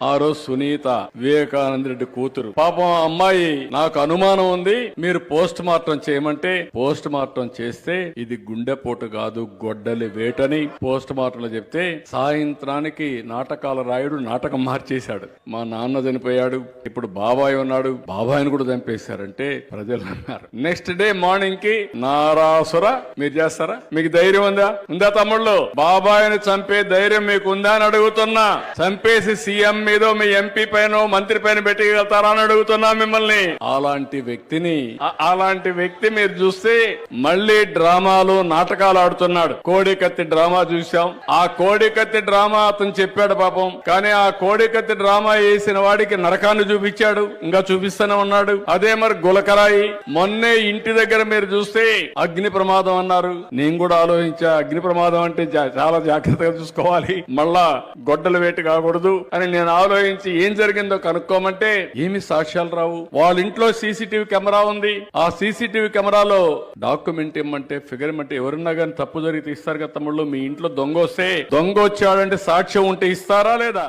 ఆ రోజు సునీత వివేకానంద రెడ్డి కూతురు పాపం ఆ అమ్మాయి నాకు అనుమానం ఉంది మీరు పోస్ట్ మార్టం చేయమంటే పోస్ట్ మార్టం చేస్తే ఇది గుండెపోటు కాదు గొడ్డలి వేటని పోస్ట్ మార్టం లో చెప్తే సాయంత్రానికి నాటకాల రాయుడు నాటకం మార్చేశాడు. మా నాన్న చనిపోయాడు, ఇప్పుడు బాబాయ్ ఉన్నాడు, బాబాయ్ని కూడా చంపేశారంటే ప్రజలు అన్నారు. నెక్స్ట్ డే మార్నింగ్ కి నారాసుర మీరు చేస్తారా? మీకు ధైర్యం ఉందా తమ్ముళ్ళు? బాబాయ్ని చంపే ధైర్యం మీకు ఉందా అని అడుగుతున్నా. చంపేసి సీఎం మీద మీ ఎంపీ పైన మంత్రి పైన పెట్టగలుగుతారా అని అడుగుతున్నా మిమ్మల్ని. అలాంటి వ్యక్తి మీరు చూస్తే మళ్ళీ డ్రామాలు నాటకాలు ఆడుతున్నాడు. కోడికత్తి డ్రామా చూసాం. ఆ కోడికత్తి డ్రామా అతను చెప్పాడు పాపం, కానీ ఆ కోడికత్తి డ్రామా వేసిన వాడికి నరకాన్ని చూపించాడు, ఇంకా చూపిస్తూనే ఉన్నాడు. అదే మరి గులకరాయి మొన్నే ఇంటి దగ్గర మీరు చూస్తే అగ్ని ప్రమాదం అన్నారు. నేను కూడా ఆలోచించా, అగ్ని ప్రమాదం అంటే చాలా జాగ్రత్తగా చూసుకోవాలి, మళ్ళా గొడ్డల వేటు కాకూడదు అని నేను ఆలోచించి ఏం జరిగిందో కనుక్కోమంటే ఏమి సాక్ష్యాలు రావు. వాళ్ళ ఇంట్లో సీసీటీవీ కెమెరా ఉంది. ఆ సీసీటీవీ కెమెరాలో డాక్యుమెంట్ ఇమ్మంటే ఫిగర్ ఇమ్మంటే ఎవరున్నా కానీ తప్పు జరిగితే ఇస్తారు కదా తమ్ముళ్ళు. మీ ఇంట్లో దొంగ వస్తే దొంగ వచ్చాడంటే సాక్ష్యం ఉంటే ఇస్తారా లేదా?